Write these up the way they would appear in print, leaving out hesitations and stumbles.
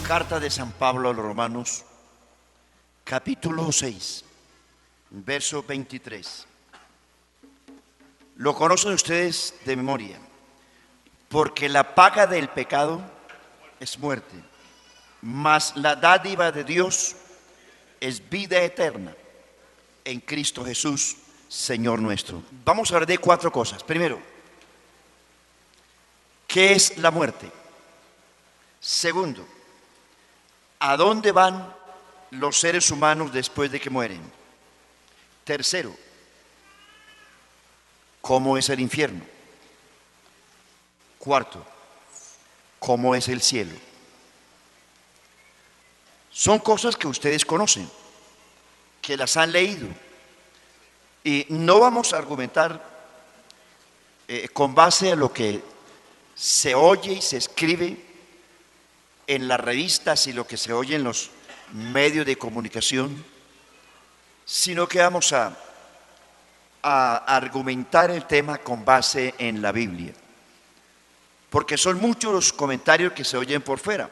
Carta de San Pablo a los Romanos, capítulo 6, verso 23. Lo conocen ustedes de memoria, porque la paga del pecado es muerte, mas la dádiva de Dios es vida eterna en Cristo Jesús, Señor nuestro. Vamos a hablar de 4 cosas. Primero, ¿qué es la muerte? Segundo, ¿a dónde van los seres humanos después de que mueren? Tercero, ¿cómo es el infierno? Cuarto, ¿cómo es el cielo? Son cosas que ustedes conocen, que las han leído. Y no vamos a argumentar con base a lo que se oye y se escribe en las revistas y lo que se oye en los medios de comunicación, sino que vamos a argumentar el tema con base en la Biblia, porque son muchos los comentarios que se oyen por fuera,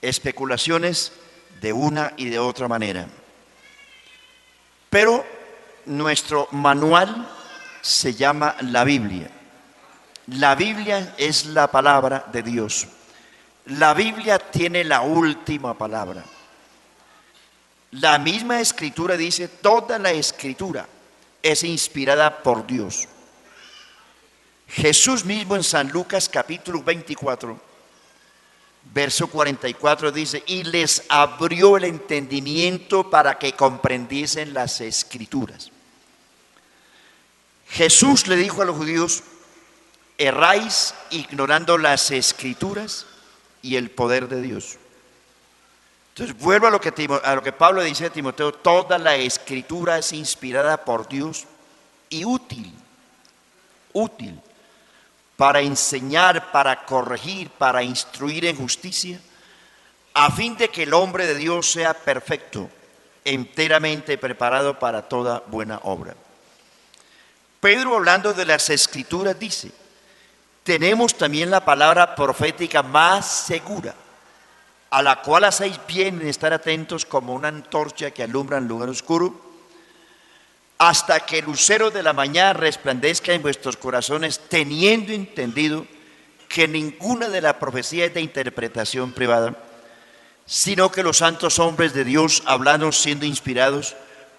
especulaciones de una y de otra manera. Pero nuestro manual se llama la Biblia. La Biblia es la palabra de Dios. La Biblia tiene la última palabra. La misma Escritura dice, toda la Escritura es inspirada por Dios. Jesús mismo en San Lucas capítulo 24, verso 44 dice, y les abrió el entendimiento para que comprendiesen las Escrituras. Jesús le dijo a los judíos, erráis ignorando las Escrituras y el poder de Dios. Entonces vuelvo a lo que Pablo dice a Timoteo, toda la Escritura es inspirada por Dios y útil para enseñar, para corregir, para instruir en justicia, a fin de que el hombre de Dios sea perfecto, enteramente preparado para toda buena obra. Pedro, hablando de las Escrituras, dice, tenemos también la palabra profética más segura, a la cual hacéis bien en estar atentos como una antorcha que alumbra en lugar oscuro, hasta que el lucero de la mañana resplandezca en vuestros corazones, teniendo entendido que ninguna de la profecía es de interpretación privada, sino que los santos hombres de Dios hablaron siendo inspirados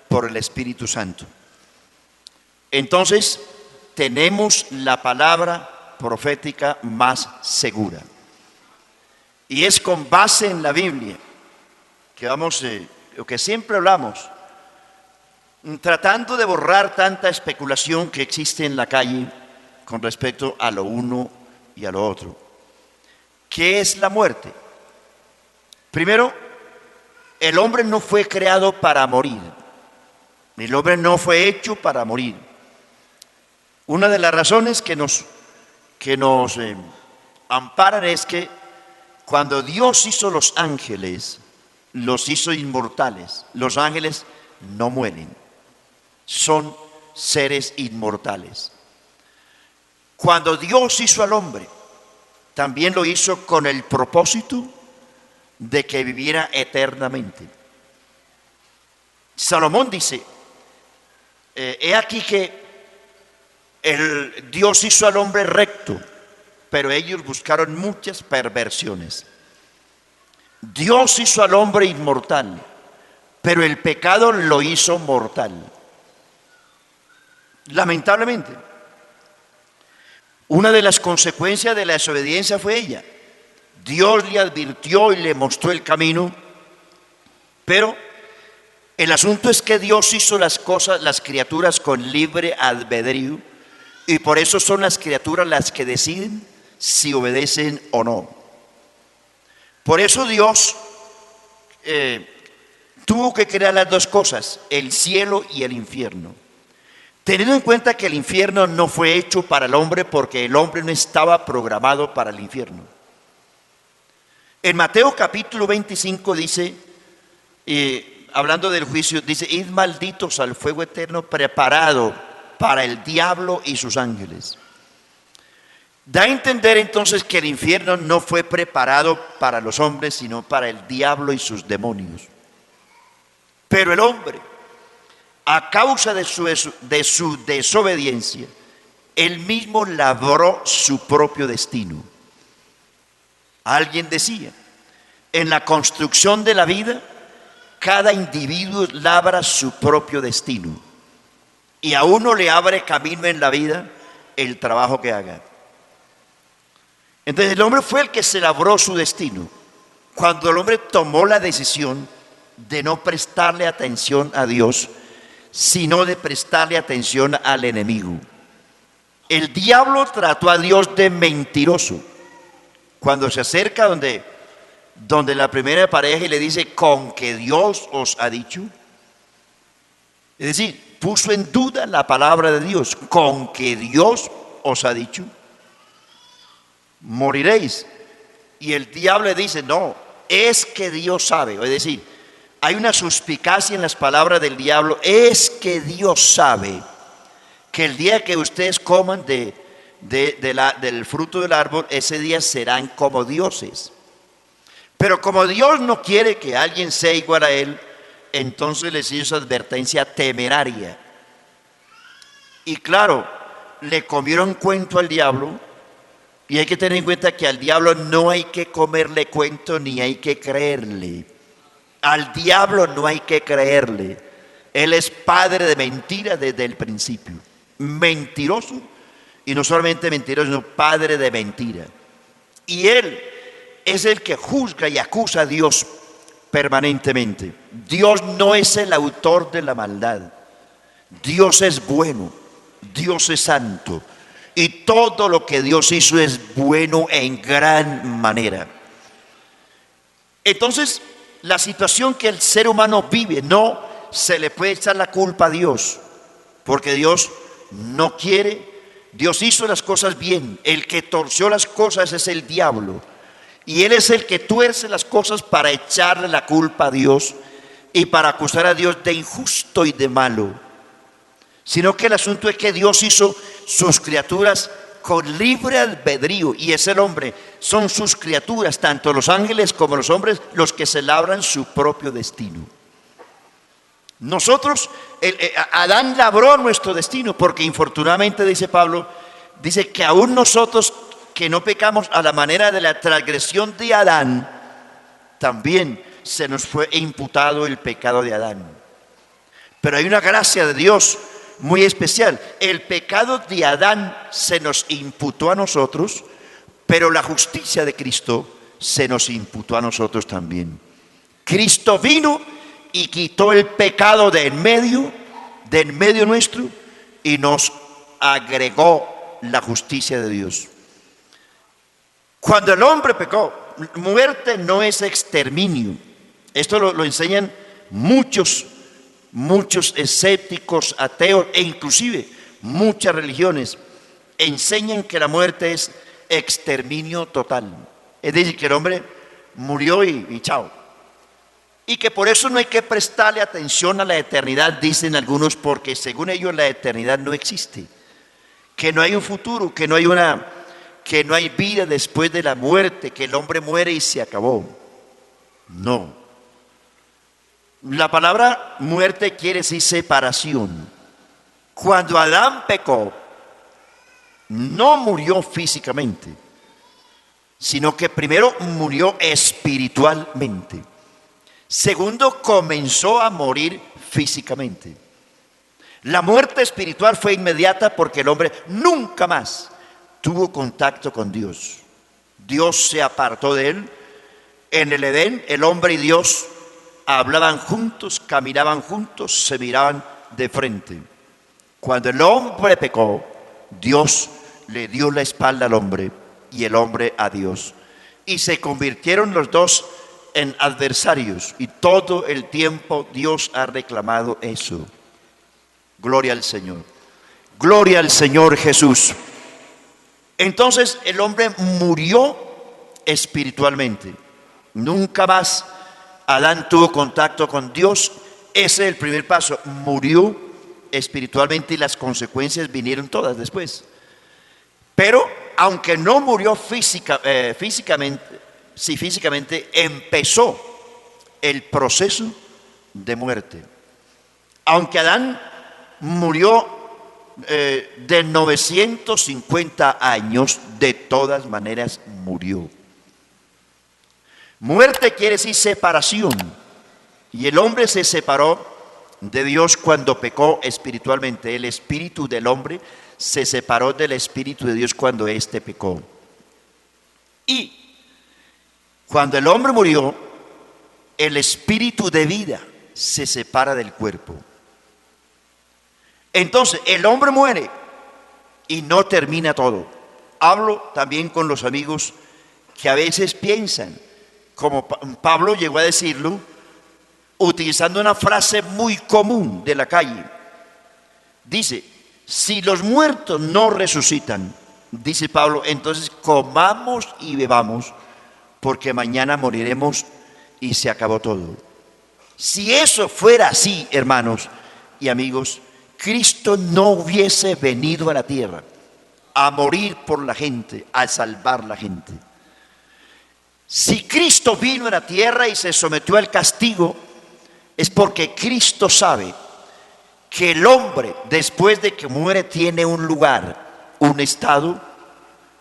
por el Espíritu Santo. Entonces, tenemos la palabra profética más segura. Y es con base en la Biblia que lo que siempre hablamos, tratando de borrar tanta especulación que existe en la calle con respecto a lo uno y a lo otro. ¿Qué es la muerte? Primero, el hombre no fue creado para morir. El hombre no fue hecho para morir. Una de las razones que nos amparan es que cuando Dios hizo los ángeles, los hizo inmortales. Los ángeles no mueren, son seres inmortales. Cuando Dios hizo al hombre, también lo hizo con el propósito de que viviera eternamente. Salomón dice, he aquí que Dios hizo al hombre recto, pero ellos buscaron muchas perversiones. Dios hizo al hombre inmortal, pero el pecado lo hizo mortal. Lamentablemente, una de las consecuencias de la desobediencia fue ella. Dios le advirtió y le mostró el camino, pero el asunto es que Dios hizo las criaturas con libre albedrío, y por eso son las criaturas las que deciden si obedecen o no. Por eso Dios tuvo que crear las dos cosas, el cielo y el infierno. Teniendo en cuenta que el infierno no fue hecho para el hombre porque el hombre no estaba programado para el infierno. En Mateo capítulo 25 dice, hablando del juicio, dice, id malditos al fuego eterno preparado para el diablo y sus ángeles. Da a entender entonces que el infierno no fue preparado para los hombres, sino para el diablo y sus demonios. Pero el hombre, a causa de su desobediencia, él mismo labró su propio destino. Alguien decía, en la construcción de la vida, cada individuo labra su propio destino. Y a uno le abre camino en la vida el trabajo que haga. Entonces el hombre fue el que se labró su destino. Cuando el hombre tomó la decisión de no prestarle atención a Dios, sino de prestarle atención al enemigo. El diablo trató a Dios de mentiroso. Cuando se acerca donde la primera pareja y le dice, con que Dios os ha dicho. Es decir, puso en duda la palabra de Dios, con que Dios os ha dicho. Moriréis. Y el diablo le dice, no, es que Dios sabe. Es decir, hay una suspicacia en las palabras del diablo, es que Dios sabe que el día que ustedes coman del fruto del árbol, ese día serán como dioses. Pero como Dios no quiere que alguien sea igual a Él, entonces les hizo advertencia temeraria. Y claro, le comieron cuento al diablo. Y hay que tener en cuenta que al diablo no hay que comerle cuento ni hay que creerle. Al diablo no hay que creerle. Él es padre de mentira desde el principio. Mentiroso. Y no solamente mentiroso, sino padre de mentira. Y él es el que juzga y acusa a Dios permanentemente. Dios no es el autor de la maldad. Dios es bueno. Dios es santo. Y todo lo que Dios hizo es bueno en gran manera. Entonces, la situación que el ser humano vive, no se le puede echar la culpa a Dios, porque Dios no quiere, Dios hizo las cosas bien. El que torció las cosas es el diablo. Y él es el que tuerce las cosas para echarle la culpa a Dios y para acusar a Dios de injusto y de malo. Sino que el asunto es que Dios hizo sus criaturas con libre albedrío, y es el hombre, son sus criaturas, tanto los ángeles como los hombres, los que se labran su propio destino. Nosotros, Adán labró nuestro destino, porque infortunadamente, dice Pablo, dice que aún nosotros que no pecamos a la manera de la transgresión de Adán, también se nos fue imputado el pecado de Adán. Pero hay una gracia de Dios muy especial. El pecado de Adán se nos imputó a nosotros, pero la justicia de Cristo se nos imputó a nosotros también. Cristo vino y quitó el pecado de en medio nuestro, y nos agregó la justicia de Dios. Cuando el hombre pecó, muerte no es exterminio. Esto lo enseñan muchos escépticos, ateos e inclusive muchas religiones enseñan que la muerte es exterminio total. Es decir, que el hombre murió y chao. Y que por eso no hay que prestarle atención a la eternidad, dicen algunos, porque según ellos la eternidad no existe. Que no hay un futuro, que no hay vida después de la muerte, que el hombre muere y se acabó. No. La palabra muerte quiere decir separación. Cuando Adán pecó, no murió físicamente, sino que primero murió espiritualmente. Segundo, comenzó a morir físicamente. La muerte espiritual fue inmediata porque el hombre nunca más tuvo contacto con Dios. Dios se apartó de él. En el Edén, el hombre y Dios hablaban juntos, caminaban juntos, se miraban de frente. Cuando el hombre pecó, Dios le dio la espalda al hombre y el hombre a Dios. Y se convirtieron los dos en adversarios, y todo el tiempo Dios ha reclamado eso. Gloria al Señor. Gloria al Señor Jesús. Entonces el hombre murió espiritualmente. Nunca más Adán tuvo contacto con Dios. Ese es el primer paso. Murió espiritualmente y las consecuencias vinieron todas después. Pero aunque no murió físicamente, sí, físicamente, empezó el proceso de muerte. Aunque Adán murió de 950 años, de todas maneras murió. Muerte quiere decir separación. Y el hombre se separó de Dios cuando pecó espiritualmente. El espíritu del hombre se separó del espíritu de Dios cuando éste pecó. Y cuando el hombre murió, el espíritu de vida se separa del cuerpo. Entonces, el hombre muere y no termina todo. Hablo también con los amigos que a veces piensan, como Pablo llegó a decirlo, utilizando una frase muy común de la calle. Dice, si los muertos no resucitan, dice Pablo, entonces comamos y bebamos, porque mañana moriremos y se acabó todo. Si eso fuera así, hermanos y amigos, Cristo no hubiese venido a la tierra a morir por la gente, a salvar la gente. Si Cristo vino a la tierra y se sometió al castigo, es porque Cristo sabe que el hombre, después de que muere, tiene un lugar, un estado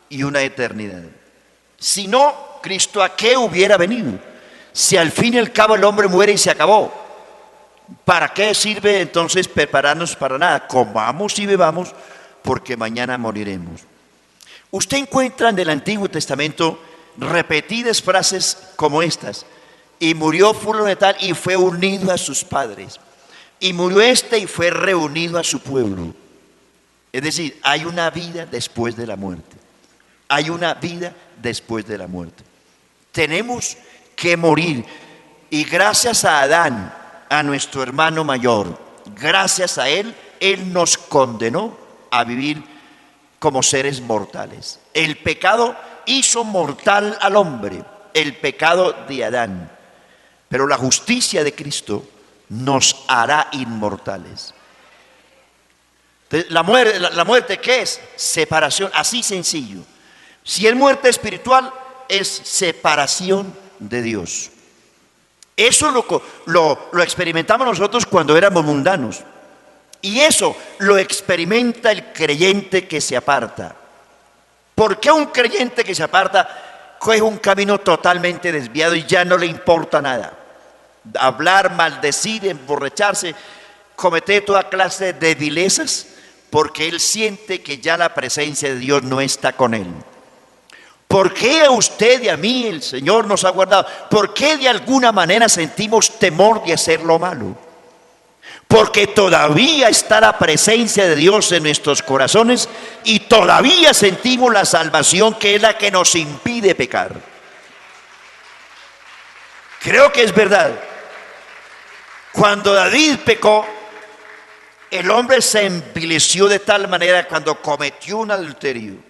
y una eternidad. Si no, Cristo, ¿a qué hubiera venido? Si al fin y al cabo el hombre muere y se acabó, ¿para qué sirve entonces prepararnos para nada? Comamos y bebamos, porque mañana moriremos. Usted encuentra en el Antiguo Testamento repetidas frases como estas: y murió fulano de tal y fue unido a sus padres, y murió este y fue reunido a su pueblo. Es decir, hay una vida después de la muerte. Hay una vida después de la muerte. Tenemos que morir, y gracias a Adán, a nuestro hermano mayor, gracias a él, él nos condenó a vivir como seres mortales. El pecado hizo mortal al hombre, el pecado de Adán. Pero la justicia de Cristo nos hará inmortales. La muerte, ¿qué es? Separación, así sencillo. Si es muerte espiritual, es separación de Dios. Eso lo experimentamos nosotros cuando éramos mundanos. Y eso lo experimenta el creyente que se aparta. ¿Por qué un creyente que se aparta coge un camino totalmente desviado y ya no le importa nada? Hablar, maldecir, emborracharse, cometer toda clase de vilezas, porque él siente que ya la presencia de Dios no está con él. ¿Por qué a usted y a mí el Señor nos ha guardado? ¿Por qué de alguna manera sentimos temor de hacer lo malo? Porque todavía está la presencia de Dios en nuestros corazones y todavía sentimos la salvación, que es la que nos impide pecar. Creo que es verdad. Cuando David pecó, el hombre se envileció de tal manera cuando cometió un adulterio.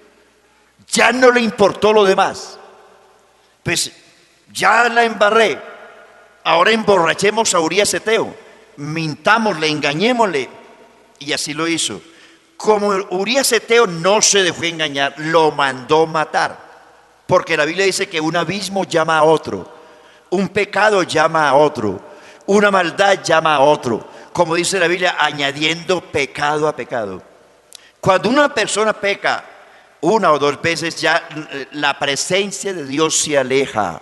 Ya no le importó lo demás. Pues ya la embarré. Ahora emborrachemos a Urías Eteo. Mintámosle, engañémosle. Y así lo hizo. Como Urías Eteo no se dejó engañar, lo mandó matar. Porque la Biblia dice que un abismo llama a otro. Un pecado llama a otro. Una maldad llama a otro. Como dice la Biblia, añadiendo pecado a pecado. Cuando una persona peca una o dos veces, ya la presencia de Dios se aleja.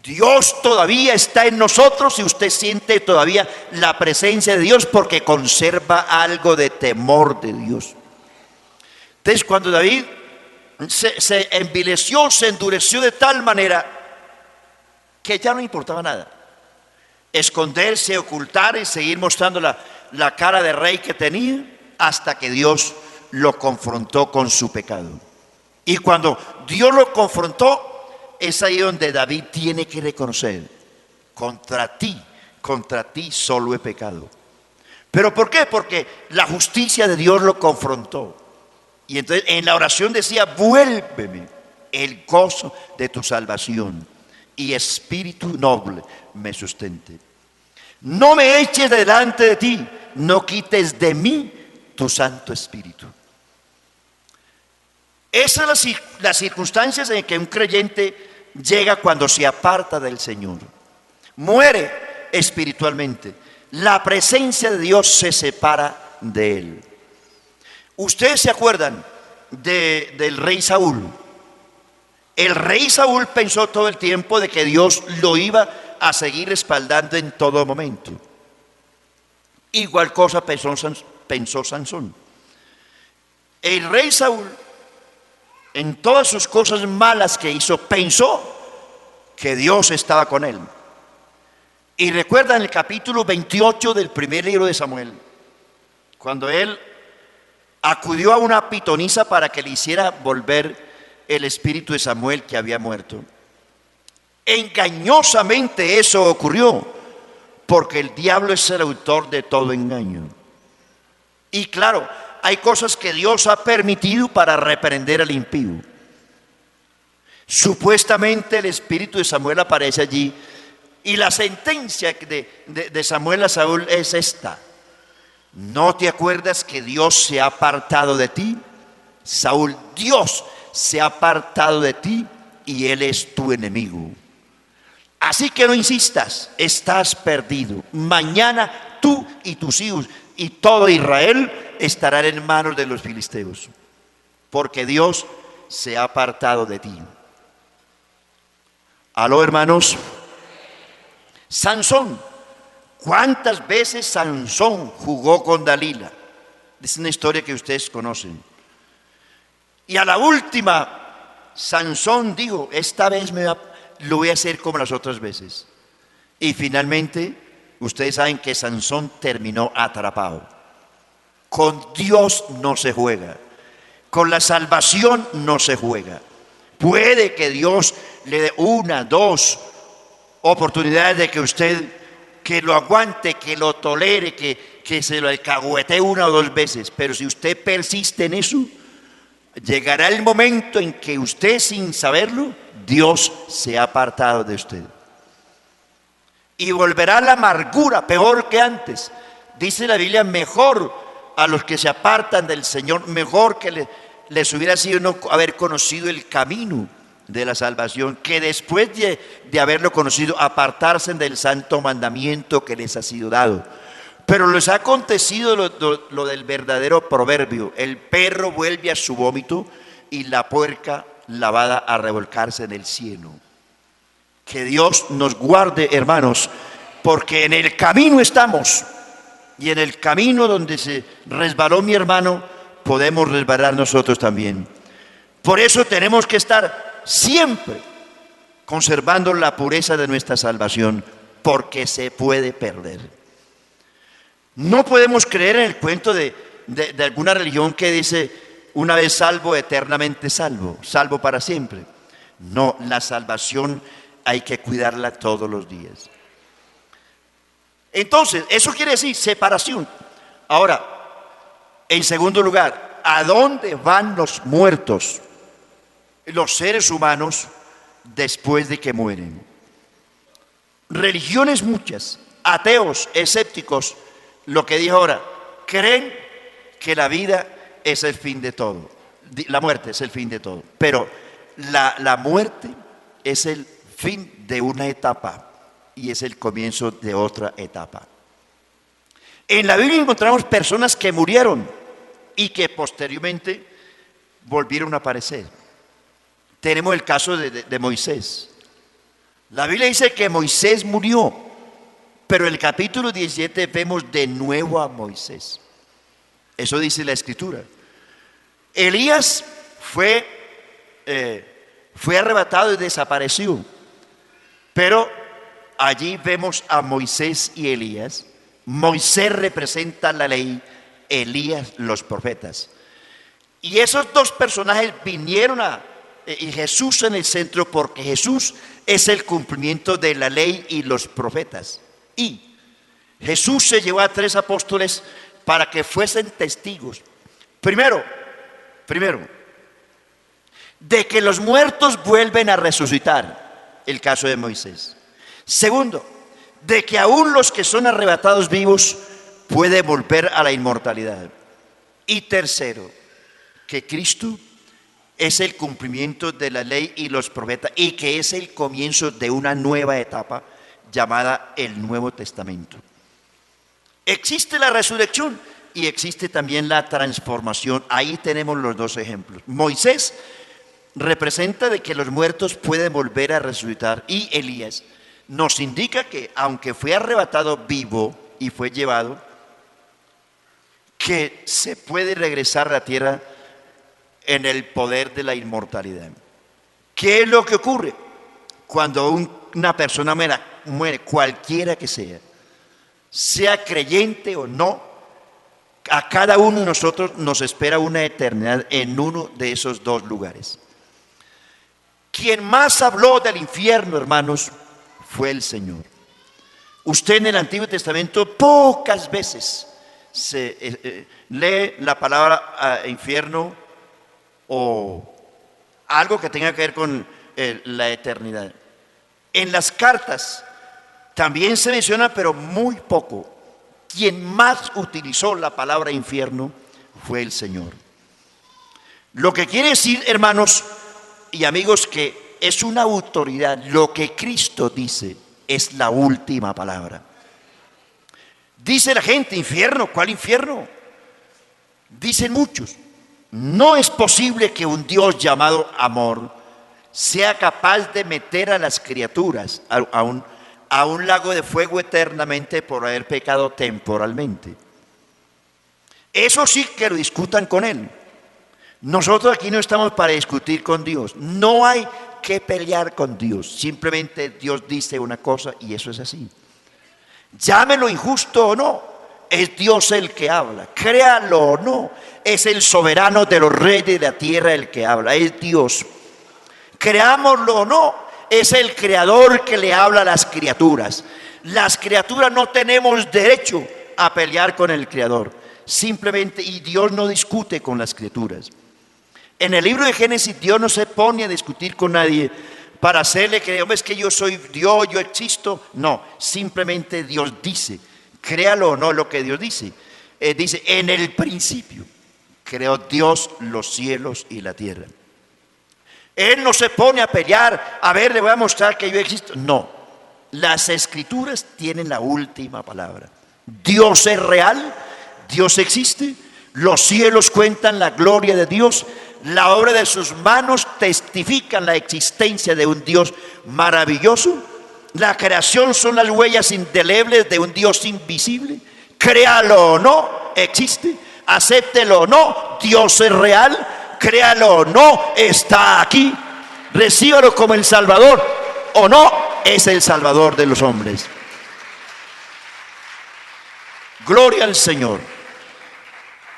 Dios todavía está en nosotros y usted siente todavía la presencia de Dios porque conserva algo de temor de Dios. Entonces, cuando David se envileció, se endureció de tal manera que ya no importaba nada. Esconderse, ocultar y seguir mostrando la cara de rey que tenía, hasta que Dios lo confrontó con su pecado. Y cuando Dios lo confrontó, es ahí donde David tiene que reconocer: contra ti solo he pecado. ¿Pero por qué? Porque la justicia de Dios lo confrontó. Y entonces en la oración decía: vuélveme el gozo de tu salvación y espíritu noble me sustente. No me eches delante de ti, no quites de mí tu Santo Espíritu. Esas son las circunstancias en que un creyente llega cuando se aparta del Señor. Muere espiritualmente. La presencia de Dios se separa de él. Ustedes se acuerdan del rey Saúl. El rey Saúl pensó todo el tiempo de que Dios lo iba a seguir respaldando en todo momento. Igual cosa pensó Sansón. El rey Saúl, en todas sus cosas malas que hizo, pensó que Dios estaba con él. Y recuerdan el capítulo 28 del primer libro de Samuel, cuando él acudió a una pitonisa para que le hiciera volver el espíritu de Samuel que había muerto. Engañosamente eso ocurrió, porque el diablo es el autor de todo engaño. Y claro, hay cosas que Dios ha permitido para reprender al impío. Supuestamente el espíritu de Samuel aparece allí, y la sentencia de Samuel a Saúl es esta: ¿no te acuerdas que Dios se ha apartado de ti? Saúl, Dios se ha apartado de ti y Él es tu enemigo. Así que no insistas, estás perdido. Mañana tú y tus hijos y todo Israel estarán en manos de los filisteos, porque Dios se ha apartado de ti. ¿Aló, hermanos? Sansón. ¿Cuántas veces Sansón jugó con Dalila? Es una historia que ustedes conocen. Y a la última, Sansón dijo: esta vez lo voy a hacer como las otras veces. Y finalmente, ustedes saben que Sansón terminó atrapado. Con Dios no se juega. Con la salvación no se juega. Puede que Dios le dé una, dos oportunidades de que usted, que lo aguante, que lo tolere, que se lo alcahuetee una o dos veces. Pero si usted persiste en eso, llegará el momento en que usted, sin saberlo, Dios se ha apartado de usted. Y volverá la amargura peor que antes. Dice la Biblia: mejor a los que se apartan del Señor, mejor que les hubiera sido no haber conocido el camino de la salvación, que después de haberlo conocido, apartarse del santo mandamiento que les ha sido dado. Pero les ha acontecido lo del verdadero proverbio: el perro vuelve a su vómito y la puerca lavada a revolcarse en el cielo. Que Dios nos guarde, hermanos, porque en el camino estamos, y en el camino donde se resbaló mi hermano, podemos resbalar nosotros también. Por eso tenemos que estar siempre conservando la pureza de nuestra salvación, porque se puede perder. No podemos creer en el cuento de alguna religión que dice: una vez salvo, eternamente salvo, salvo para siempre. No, la salvación hay que cuidarla todos los días. Entonces, eso quiere decir separación. Ahora, en segundo lugar, ¿a dónde van los muertos, los seres humanos, después de que mueren? Religiones muchas, ateos, escépticos, lo que dijo ahora, creen que la vida es el fin de todo, la muerte es el fin de todo, pero la muerte es el fin de una etapa y es el comienzo de otra etapa. En la Biblia encontramos personas que murieron y que posteriormente volvieron a aparecer. Tenemos el caso de Moisés. La Biblia dice que Moisés murió, pero en el capítulo 17 vemos de nuevo a Moisés. Eso dice la Escritura. Elías fue arrebatado y desapareció, pero allí vemos a Moisés y Elías. Moisés representa la ley, Elías los profetas. Y esos dos personajes vinieron y Jesús en el centro, porque Jesús es el cumplimiento de la ley y los profetas. Y Jesús se llevó a 3 apóstoles para que fuesen testigos. Primero, de que los muertos vuelven a resucitar, el caso de Moisés. Segundo, de que aún los que son arrebatados vivos pueden volver a la inmortalidad. Y tercero, que Cristo es el cumplimiento de la ley y los profetas, y que es el comienzo de una nueva etapa llamada el Nuevo Testamento. Existe la resurrección y existe también la transformación. Ahí tenemos los dos ejemplos. Moisés representa de que los muertos pueden volver a resucitar, y Elías nos indica que aunque fue arrebatado vivo y fue llevado, que se puede regresar a la tierra en el poder de la inmortalidad. ¿Qué es lo que ocurre? Cuando una persona muere, cualquiera que sea creyente o no, a cada uno de nosotros nos espera una eternidad en uno de esos dos lugares. Quien más habló del infierno, hermanos, fue el Señor. Usted en el Antiguo Testamento pocas veces lee la palabra infierno o algo que tenga que ver con la eternidad. En las cartas también se menciona, pero muy poco. Quien más utilizó la palabra infierno fue el Señor. Lo que quiere decir, hermanos y amigos, que es una autoridad. Lo que Cristo dice es la última palabra. Dice la gente, infierno, ¿cuál infierno? Dicen muchos. No es posible que un Dios llamado amor sea capaz de meter a las criaturas a un lago de fuego eternamente por haber pecado temporalmente. Eso sí que lo discutan con Él. Nosotros aquí no estamos para discutir con Dios. No hay que pelear con Dios. Simplemente Dios dice una cosa y eso es así. Llámelo injusto o no, es Dios el que habla. Créalo o no, es el soberano de los reyes de la tierra el que habla, es Dios. Creámoslo o no, es el creador que le habla a las criaturas. Las criaturas no tenemos derecho a pelear con el creador. Simplemente, y Dios no discute con las criaturas. En el libro de Génesis, Dios no se pone a discutir con nadie para hacerle creer, hombre, es que yo soy Dios, yo existo. No, simplemente Dios dice, créalo o no lo que Dios dice. Dice, en el principio creó Dios los cielos y la tierra. Él no se pone a pelear, a ver, le voy a mostrar que yo existo. No, las escrituras tienen la última palabra. Dios es real, Dios existe, los cielos cuentan la gloria de Dios, la obra de sus manos testifican la existencia de un Dios maravilloso, la creación son las huellas indelebles de un Dios invisible. Créalo o no, existe, acéptelo o no, Dios es real. Créalo o no, está aquí. Recíbalo como el Salvador o no, es el Salvador de los hombres. Gloria al Señor.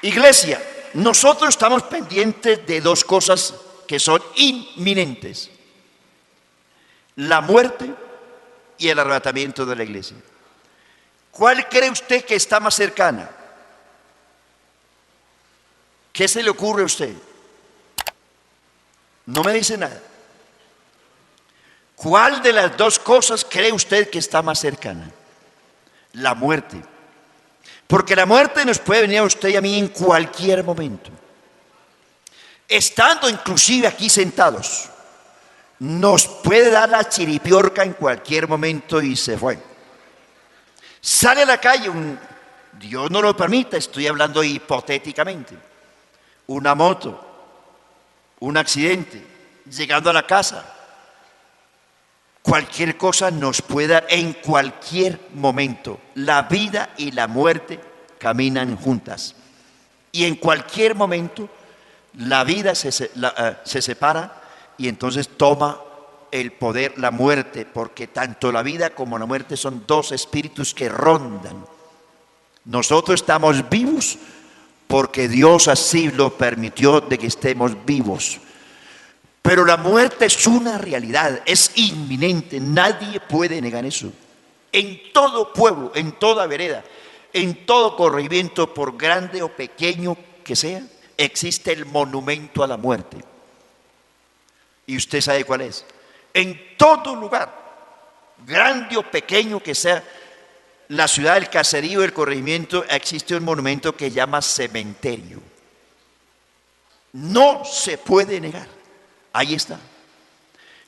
Iglesia, nosotros estamos pendientes de dos cosas que son inminentes: la muerte y el arrebatamiento de la iglesia. ¿Cuál cree usted que está más cercana? ¿Qué se le ocurre a usted? No me dice nada. ¿Cuál de las dos cosas cree usted que está más cercana? La muerte. Porque la muerte nos puede venir a usted y a mí en cualquier momento. Estando inclusive aquí sentados, nos puede dar la chiripiorca en cualquier momento y se fue. Sale a la calle, Dios no lo permita, estoy hablando hipotéticamente, una moto, un accidente, llegando a la casa, cualquier cosa nos puede dar en cualquier momento. La vida y la muerte caminan juntas y en cualquier momento la vida se separa y entonces toma el poder la muerte, porque tanto la vida como la muerte son dos espíritus que rondan. Nosotros estamos vivos porque Dios así lo permitió de que estemos vivos. Pero la muerte es una realidad, es inminente, nadie puede negar eso. En todo pueblo, en toda vereda, en todo corregimiento, por grande o pequeño que sea, existe el monumento a la muerte. Y usted sabe cuál es. En todo lugar, grande o pequeño que sea, la ciudad, el caserío, el corregimiento, existe un monumento que llama cementerio. No se puede negar. Ahí está.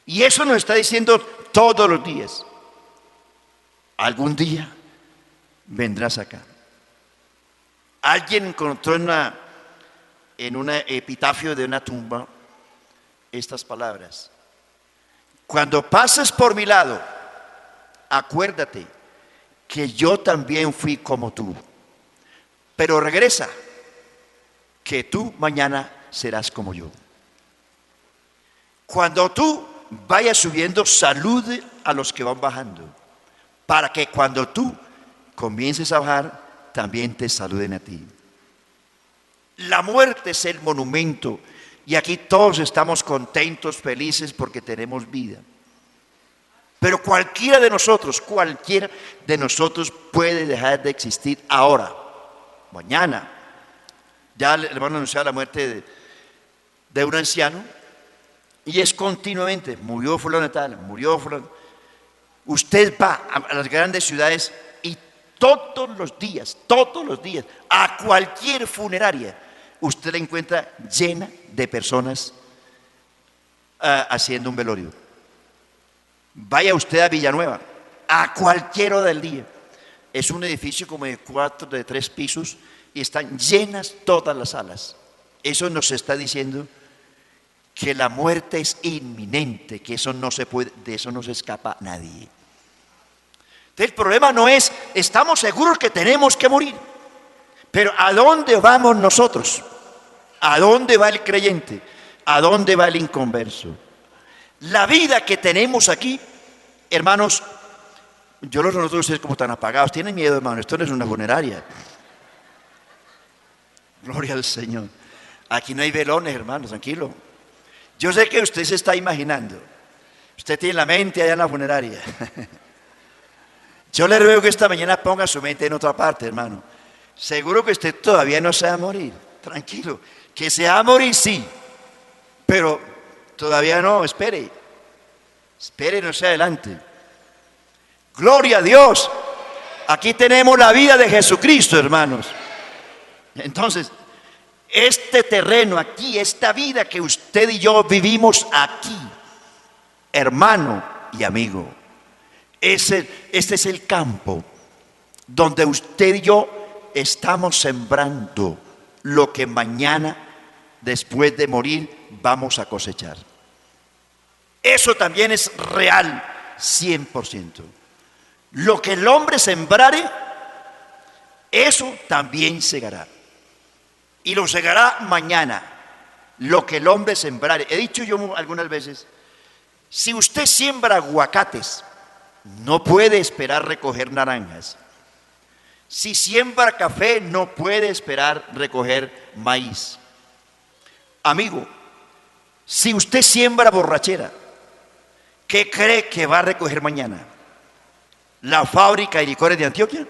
Y eso nos está diciendo todos los días. Algún día vendrás acá. Alguien encontró en un epitafio de una tumba estas palabras: cuando pases por mi lado, acuérdate que yo también fui como tú, pero regresa, que tú mañana serás como yo. Cuando tú vayas subiendo, salude a los que van bajando, para que cuando tú comiences a bajar, también te saluden a ti. La muerte es el monumento, y aquí todos estamos contentos, felices, porque tenemos vida. Pero cualquiera de nosotros puede dejar de existir ahora, mañana. Ya le van a anunciar la muerte de un anciano, y es continuamente: murió fulano de tal, murió fulano. Usted va a las grandes ciudades y todos los días, a cualquier funeraria, usted la encuentra llena de personas haciendo un velorio. Vaya usted a Villanueva, a cualquier hora del día. Es un edificio como de 3 pisos y están llenas todas las salas. Eso nos está diciendo que la muerte es inminente, que eso no se puede, de eso no se escapa nadie. Entonces el problema no es, estamos seguros que tenemos que morir, pero ¿a dónde vamos nosotros? ¿A dónde va el creyente? ¿A dónde va el inconverso? La vida que tenemos aquí, hermanos, yo los noto a ustedes como tan apagados. Tienen miedo, hermano, esto no es una funeraria. Gloria al Señor. Aquí no hay velones, hermanos, tranquilo. Yo sé que usted se está imaginando. Usted tiene la mente allá en la funeraria. Yo le ruego que esta mañana ponga su mente en otra parte, hermano. Seguro que usted todavía no se va a morir. Tranquilo. Que se va a morir, sí. Pero todavía no, espere. Espere, no se adelante. Gloria a Dios. Aquí tenemos la vida de Jesucristo, hermanos. Entonces, este terreno aquí, esta vida que usted y yo vivimos aquí, hermano y amigo, este es el campo donde usted y yo estamos sembrando lo que mañana, después de morir, vamos a cosechar. Eso también es real, 100%. Lo que el hombre sembrare, eso también segará. Y lo segará mañana. Lo que el hombre sembrare. He dicho yo algunas veces, si usted siembra aguacates, no puede esperar recoger naranjas. Si siembra café, no puede esperar recoger maíz. Amigo, si usted siembra borrachera, ¿qué cree que va a recoger mañana? ¿La fábrica de licores de Antioquia?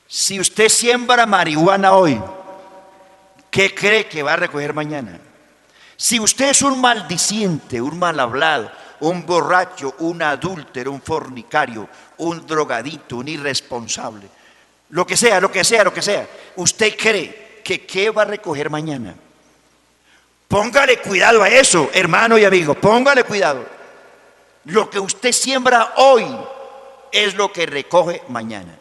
Si usted siembra marihuana hoy, ¿qué cree que va a recoger mañana? Si usted es un maldiciente, un mal hablado, un borracho, un adúltero, un fornicario, un drogadito, un irresponsable, lo que sea, ¿usted cree que qué va a recoger mañana? Póngale cuidado a eso, hermano y amigo, póngale cuidado. Lo que usted siembra hoy es lo que recoge mañana.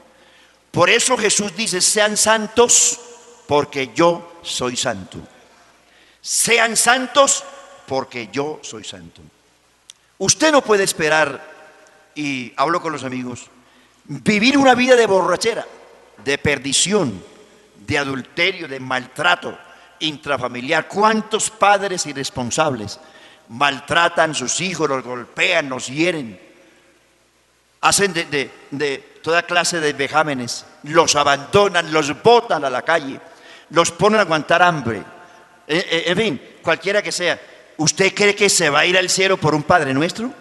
Por eso Jesús dice: sean santos porque yo soy santo. Sean santos porque yo soy santo. Usted no puede esperar, y hablo con los amigos, vivir una vida de borrachera, de perdición, de adulterio, de maltrato intrafamiliar. ¿Cuántos padres irresponsables maltratan a sus hijos, los golpean, los hieren, hacen de toda clase de vejámenes, los abandonan, los botan a la calle, los ponen a aguantar hambre? En fin, cualquiera que sea. ¿Usted cree que se va a ir al cielo por un Padre Nuestro?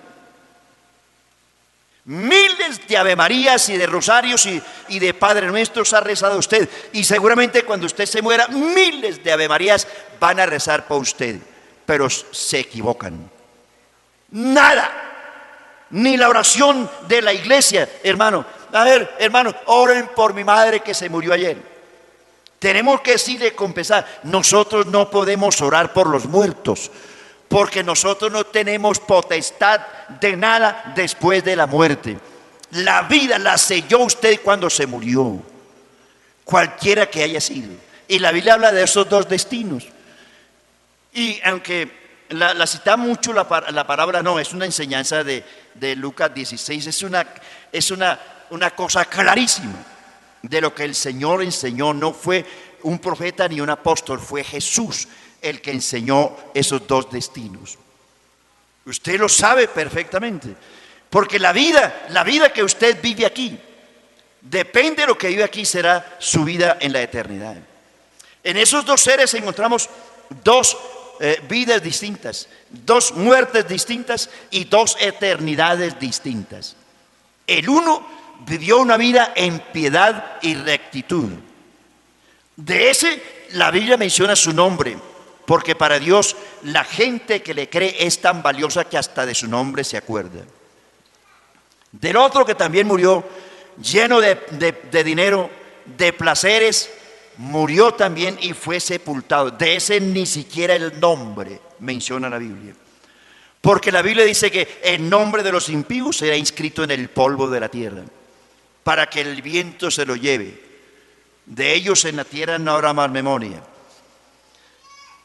Miles de Ave Marías y de rosarios y de Padre Nuestros ha rezado usted, y seguramente cuando usted se muera, miles de Ave Marías van a rezar por usted, pero se equivocan. Nada, ni la oración de la iglesia, hermano. A ver, hermano, oren por mi madre que se murió ayer. Tenemos que decirle, confesar, nosotros no podemos orar por los muertos, porque nosotros no tenemos potestad de nada después de la muerte. La vida la selló usted cuando se murió, cualquiera que haya sido. Y la Biblia habla de esos dos destinos. Y aunque la cita mucho la parábola, no, es una enseñanza de Lucas 16, es una cosa clarísima de lo que el Señor enseñó. No fue un profeta ni un apóstol, fue Jesús el que enseñó esos dos destinos. Usted lo sabe perfectamente, porque la vida que usted vive aquí, depende de lo que vive aquí, será su vida en la eternidad. En esos dos seres encontramos dos vidas distintas, dos muertes distintas y dos eternidades distintas. El uno vivió una vida en piedad y rectitud. De ese la Biblia menciona su nombre, porque para Dios la gente que le cree es tan valiosa que hasta de su nombre se acuerda. Del otro, que también murió lleno de dinero, de placeres, murió también y fue sepultado. De ese ni siquiera el nombre menciona la Biblia, porque la Biblia dice que el nombre de los impíos será inscrito en el polvo de la tierra, para que el viento se lo lleve. De ellos en la tierra no habrá más memoria.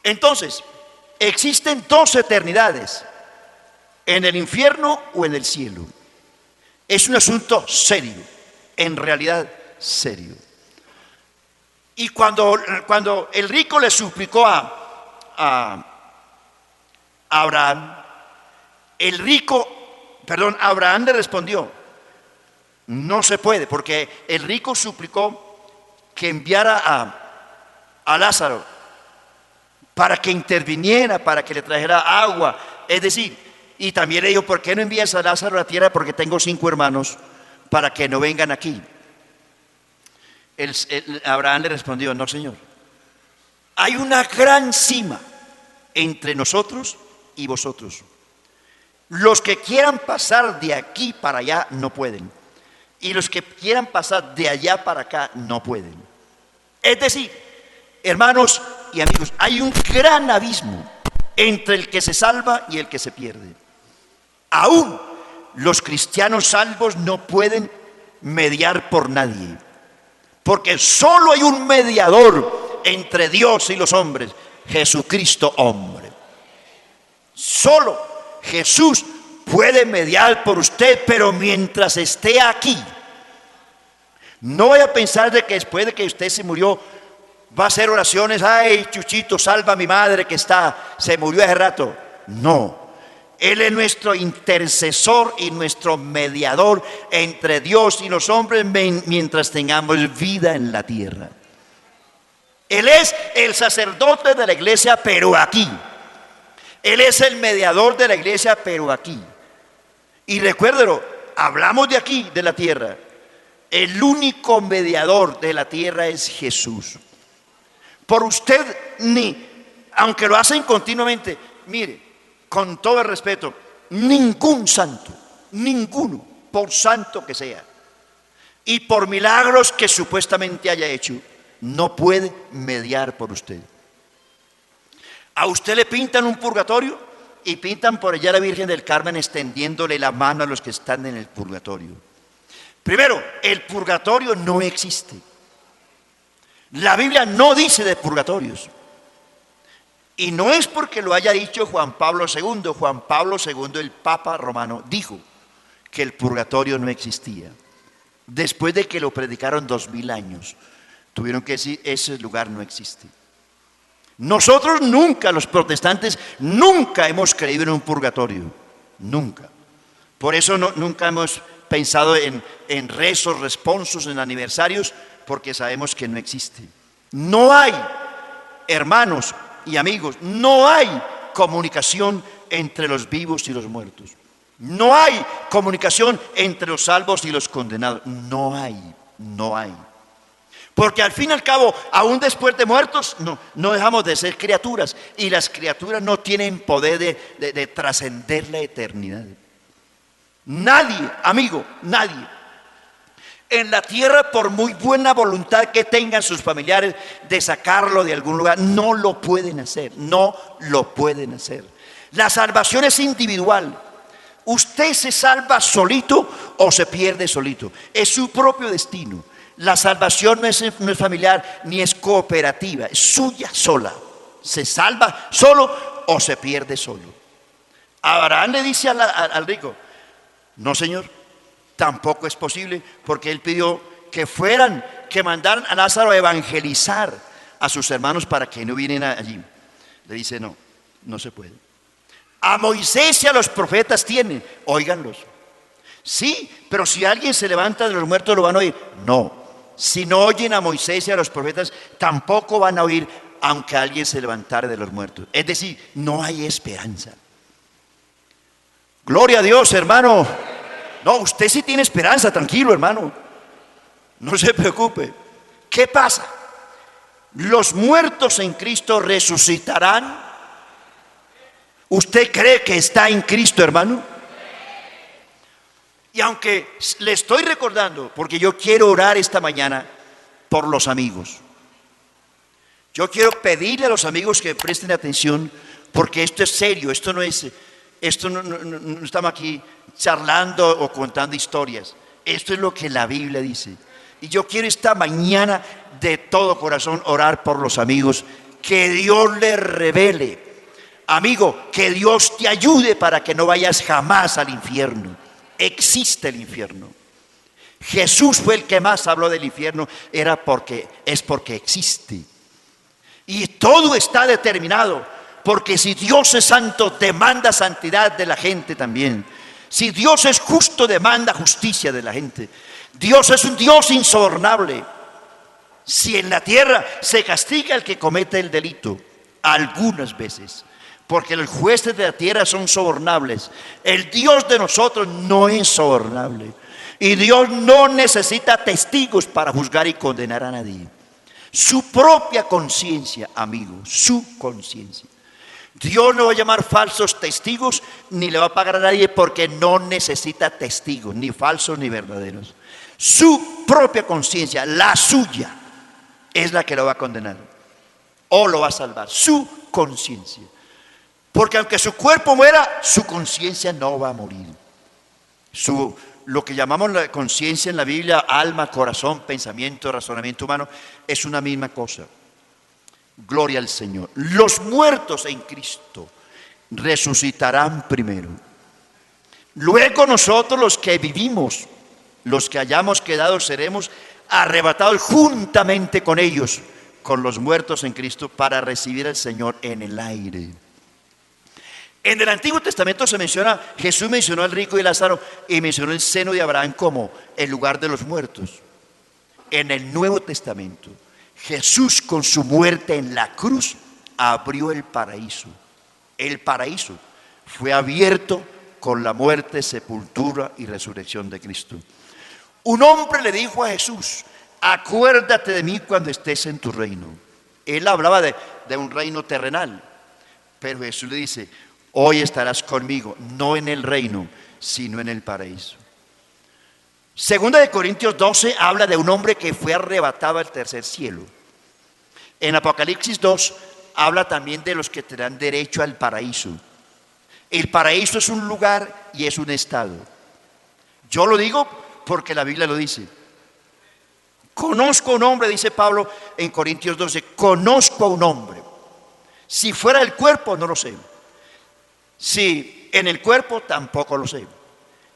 Entonces, existen dos eternidades, en el infierno o en el cielo. Es un asunto serio, en realidad serio. Y cuando el rico le suplicó a Abraham, Abraham le respondió: no se puede, porque el rico suplicó que enviara a Lázaro para que interviniera, para que le trajera agua. Es decir, y también le dijo: ¿por qué no envías a Lázaro a la tierra? Porque tengo 5 hermanos, para que no vengan aquí. Abraham le respondió: no, Señor, hay una gran cima entre nosotros y vosotros. Los que quieran pasar de aquí para allá no pueden, y los que quieran pasar de allá para acá no pueden. Es decir, hermanos y amigos, hay un gran abismo entre el que se salva y el que se pierde. Aún los cristianos salvos no pueden mediar por nadie, porque solo hay un mediador entre Dios y los hombres: Jesucristo hombre. Solo Jesús puede mediar por usted, pero mientras esté aquí. No vaya a pensar de que después de que usted se murió va a hacer oraciones: ay, Chuchito, salva a mi madre que se murió hace rato. No. Él es nuestro intercesor y nuestro mediador entre Dios y los hombres mientras tengamos vida en la tierra. Él es el sacerdote de la iglesia, pero aquí. Él es el mediador de la iglesia, pero aquí. Y recuérdelo, hablamos de aquí, de la tierra. El único mediador de la tierra es Jesús. Por usted aunque lo hacen continuamente, mire, con todo el respeto, ningún santo, ninguno, por santo que sea, y por milagros que supuestamente haya hecho, no puede mediar por usted. A usted le pintan un purgatorio y pintan por allá a la Virgen del Carmen extendiéndole la mano a los que están en el purgatorio. Primero, el purgatorio no existe. La Biblia no dice de purgatorios. Y no es porque lo haya dicho Juan Pablo II. Juan Pablo II, el Papa romano, dijo que el purgatorio no existía. Después de que lo predicaron 2000 años, tuvieron que decir: ese lugar no existe. Nosotros nunca, los protestantes, nunca hemos creído en un purgatorio. Nunca. Por eso nunca hemos pensado en rezos, responsos, en aniversarios, porque sabemos que no existe. No hay, hermanos y amigos, no hay comunicación entre los vivos y los muertos. No hay comunicación entre los salvos y los condenados. No hay. Porque al fin y al cabo, aún después de muertos, no dejamos de ser criaturas. Y las criaturas no tienen poder de trascender la eternidad. Nadie, amigo, nadie. En la tierra, por muy buena voluntad que tengan sus familiares de sacarlo de algún lugar, no lo pueden hacer, no lo pueden hacer. La salvación es individual. Usted se salva solito o se pierde solito. Es su propio destino. La salvación no es familiar ni es cooperativa, es suya sola. Se salva solo o se pierde solo. Abraham le dice al rico: no, señor, tampoco es posible, porque él pidió que mandaran a Lázaro a evangelizar a sus hermanos para que no vinieran allí. Le dice: no, no se puede. A Moisés y a los profetas tienen, óiganlos. Sí, pero si alguien se levanta de los muertos, ¿lo van a oír? No. Si no oyen a Moisés y a los profetas, tampoco van a oír, aunque alguien se levantara de los muertos. Es decir, no hay esperanza. Gloria a Dios, hermano. No, usted sí tiene esperanza, tranquilo, hermano. No se preocupe. ¿Qué pasa? Los muertos en Cristo resucitarán. ¿Usted cree que está en Cristo, hermano? Y aunque le estoy recordando, porque yo quiero orar esta mañana por los amigos. Yo quiero pedirle a los amigos que presten atención, porque esto es serio, esto no estamos aquí charlando o contando historias. Esto es lo que la Biblia dice. Y yo quiero esta mañana de todo corazón orar por los amigos, que Dios les revele. Amigo, que Dios te ayude para que no vayas jamás al infierno. Existe el infierno. Jesús fue el que más habló del infierno, porque existe. Y todo está determinado, porque si Dios es santo, demanda santidad de la gente también. Si Dios es justo, demanda justicia de la gente. Dios es un Dios insobornable. Si en la tierra se castiga al que comete el delito, algunas veces, porque los jueces de la tierra son sobornables, el Dios de nosotros no es sobornable. Y Dios no necesita testigos para juzgar y condenar a nadie. Su propia conciencia, amigo, su conciencia. Dios no va a llamar falsos testigos, ni le va a pagar a nadie, porque no necesita testigos, ni falsos ni verdaderos. Su propia conciencia, la suya, es la que lo va a condenar o lo va a salvar. Su conciencia. Porque aunque su cuerpo muera, su conciencia no va a morir. Lo que llamamos la conciencia en la Biblia, alma, corazón, pensamiento, razonamiento humano, es una misma cosa. Gloria al Señor. Los muertos en Cristo resucitarán primero. Luego nosotros, los que vivimos, los que hayamos quedado, seremos arrebatados juntamente con ellos, con los muertos en Cristo, para recibir al Señor en el aire. En el Antiguo Testamento Jesús mencionó al rico y Lázaro, y mencionó el seno de Abraham como el lugar de los muertos. En el Nuevo Testamento, Jesús, con su muerte en la cruz, abrió el paraíso. El paraíso fue abierto con la muerte, sepultura y resurrección de Cristo. Un hombre le dijo a Jesús: acuérdate de mí cuando estés en tu reino. Él hablaba de un reino terrenal, pero Jesús le dice: hoy estarás conmigo, no en el reino, sino en el paraíso. Segunda de Corintios 12 habla de un hombre que fue arrebatado al tercer cielo. En Apocalipsis 2 habla también de los que tendrán derecho al paraíso. El paraíso es un lugar y es un estado. Yo lo digo porque la Biblia lo dice. Conozco a un hombre, dice Pablo en Corintios 12, conozco a un hombre. Si fuera el cuerpo, no lo sé. Si en el cuerpo, tampoco lo sé.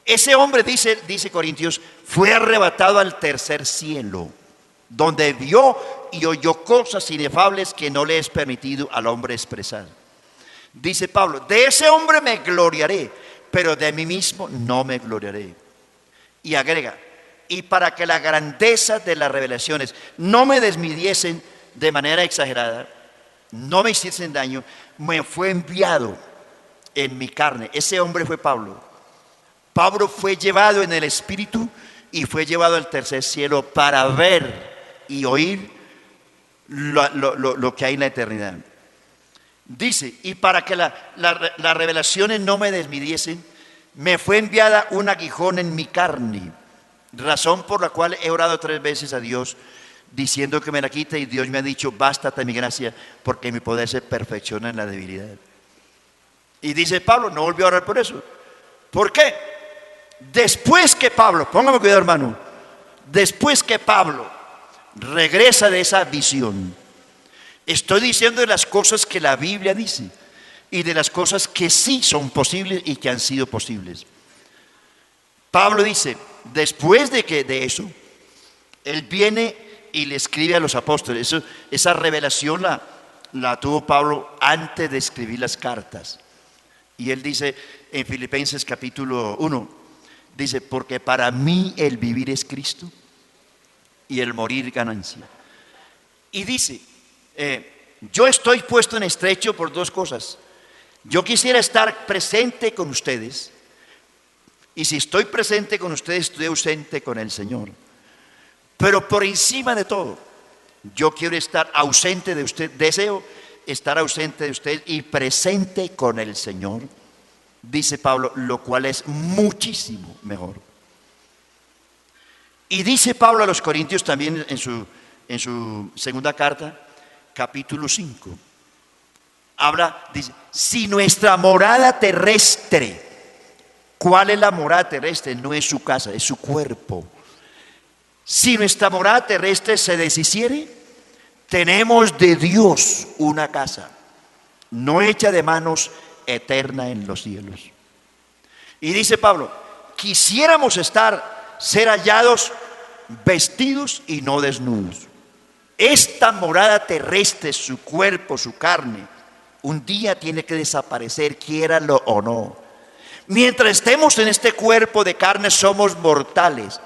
Ese hombre, dice Corintios, fue arrebatado al tercer cielo, donde vio y oyó cosas inefables que no le es permitido al hombre expresar. Dice Pablo: de ese hombre me gloriaré, pero de mí mismo no me gloriaré. Y agrega: y para que la grandeza de las revelaciones no me desmidiesen de manera exagerada, no me hiciesen daño, me fue enviado en mi carne. Ese hombre fue Pablo. Pablo fue llevado en el Espíritu y fue llevado al tercer cielo para ver y oír lo que hay en la eternidad. Dice: y para que las revelaciones no me desmidiesen, me fue enviada un aguijón en mi carne. razón por la cual he orado 3 veces a Dios diciendo que me la quite, y Dios me ha dicho: bástate mi gracia, porque mi poder se perfecciona en la debilidad. Y dice Pablo, no volvió a orar por eso. ¿Por qué? Después que Pablo, póngame cuidado hermano, después que Pablo regresa de esa visión, estoy diciendo de las cosas que la Biblia dice y de las cosas que sí son posibles y que han sido posibles. Pablo dice, después de eso, él viene y le escribe a los apóstoles. Esa revelación la tuvo Pablo antes de escribir las cartas. Y él dice en Filipenses capítulo 1, dice: porque para mí el vivir es Cristo y el morir ganancia. Y dice, yo estoy puesto en estrecho por 2 cosas. Yo quisiera estar presente con ustedes, y si estoy presente con ustedes, estoy ausente con el Señor. Pero por encima de todo, yo quiero estar ausente de usted, deseo estar ausente de usted y presente con el Señor, dice Pablo, lo cual es muchísimo mejor. Y dice Pablo a los Corintios también en su segunda carta, capítulo 5, dice, si nuestra morada terrestre, ¿cuál es la morada terrestre? No es su casa, es su cuerpo. Si nuestra morada terrestre se deshiciere, tenemos de Dios una casa, no hecha de manos, eterna en los cielos. Y dice Pablo, quisiéramos ser hallados vestidos y no desnudos. Esta morada terrestre, su cuerpo, su carne, un día tiene que desaparecer, quiéralo o no. Mientras estemos en este cuerpo de carne, somos mortales.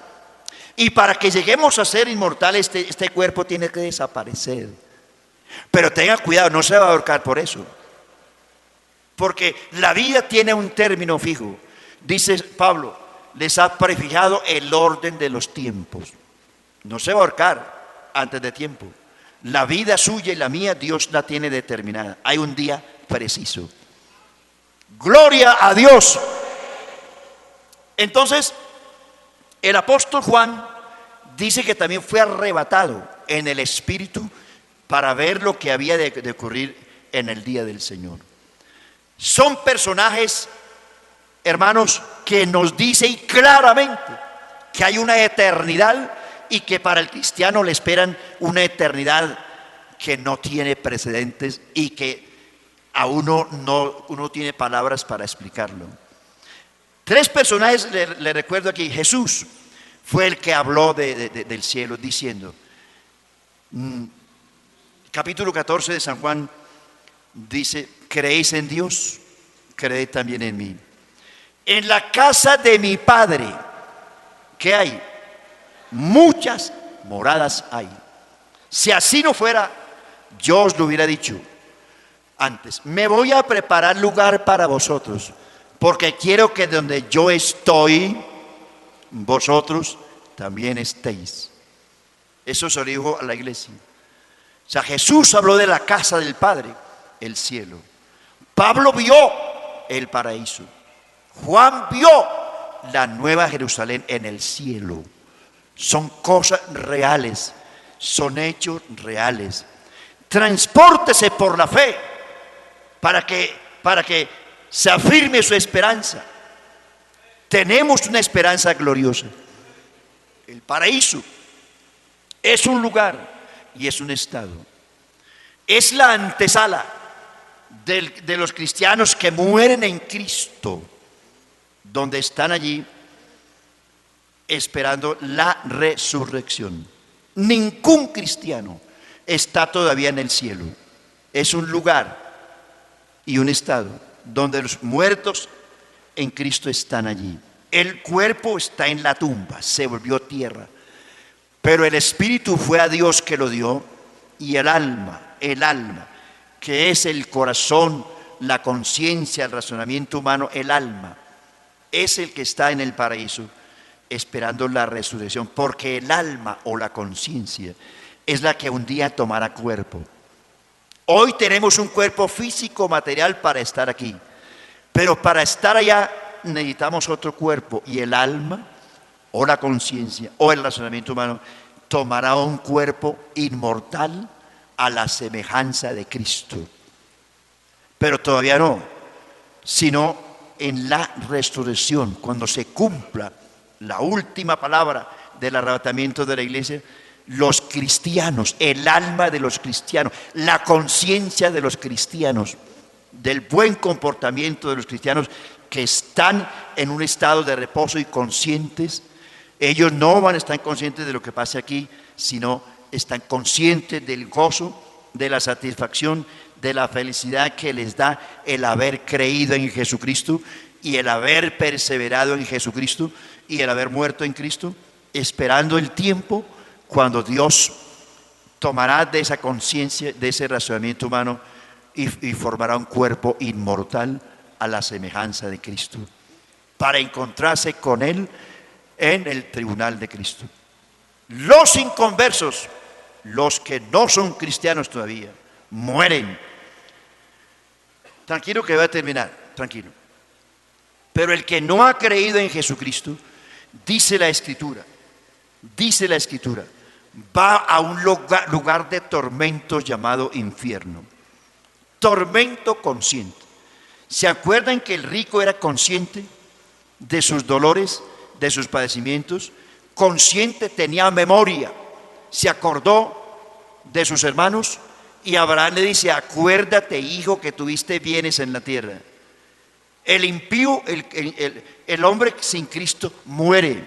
Y para que lleguemos a ser inmortales, este cuerpo tiene que desaparecer. Pero tenga cuidado, no se va a ahorcar por eso. Porque la vida tiene un término fijo. Dice Pablo, les ha prefijado el orden de los tiempos. No se va a ahorcar antes de tiempo. La vida suya y la mía, Dios la tiene determinada. Hay un día preciso. Gloria a Dios. Entonces, el apóstol Juan dice que también fue arrebatado en el Espíritu para ver lo que había de ocurrir en el día del Señor. Son personajes, hermanos, que nos dicen claramente que hay una eternidad y que para el cristiano le esperan una eternidad que no tiene precedentes y que a uno no tiene palabras para explicarlo. 3 personajes le recuerdo aquí. Jesús fue el que habló del cielo diciendo, capítulo 14 de San Juan dice, ¿creéis en Dios? Creed también en mí. En la casa de mi Padre, ¿qué hay? Muchas moradas hay. Si así no fuera, yo os lo hubiera dicho antes. Me voy a preparar lugar para vosotros, porque quiero que donde yo estoy, vosotros también estéis. Eso se lo dijo a la iglesia. O sea, Jesús habló de la casa del Padre, el cielo. Pablo vio el paraíso. Juan vio la nueva Jerusalén en el cielo. Son cosas reales, son hechos reales. Transpórtese por la fe para que se afirme su esperanza. Tenemos una esperanza gloriosa. El paraíso es un lugar y es un estado. Es la antesala de los cristianos que mueren en Cristo, donde están allí esperando la resurrección. Ningún cristiano está todavía en el cielo. Es un lugar y un estado donde los muertos en Cristo están allí. El cuerpo está en la tumba, se volvió tierra, pero el espíritu fue a Dios que lo dio, y el alma, que es el corazón, la conciencia, el razonamiento humano, el alma, es el que está en el paraíso esperando la resurrección, porque el alma o la conciencia es la que un día tomará cuerpo. Hoy tenemos un cuerpo físico, material para estar aquí, pero para estar allá necesitamos otro cuerpo, y el alma o la conciencia o el razonamiento humano, tomará un cuerpo inmortal a la semejanza de Cristo. Pero todavía no, sino en la resurrección, cuando se cumpla la última palabra del arrebatamiento de la iglesia, los cristianos, el alma de los cristianos, la conciencia de los cristianos, del buen comportamiento de los cristianos que están en un estado de reposo y conscientes, ellos no van a estar conscientes de lo que pasa aquí, sino están conscientes del gozo, de la satisfacción, de la felicidad que les da el haber creído en Jesucristo y el haber perseverado en Jesucristo y el haber muerto en Cristo, esperando el tiempo cuando Dios tomará de esa conciencia, de ese razonamiento humano y formará un cuerpo inmortal a la semejanza de Cristo, para encontrarse con Él en el tribunal de Cristo. Los inconversos, los que no son cristianos todavía, mueren. Tranquilo que voy a terminar, tranquilo. Pero el que no ha creído en Jesucristo, dice la Escritura, va a un lugar de tormento llamado infierno. Tormento consciente. ¿Se acuerdan que el rico era consciente de sus dolores, de sus padecimientos? Consciente, tenía memoria. Se acordó de sus hermanos y Abraham le dice: acuérdate, hijo, que tuviste bienes en la tierra. El impío, el hombre sin Cristo muere,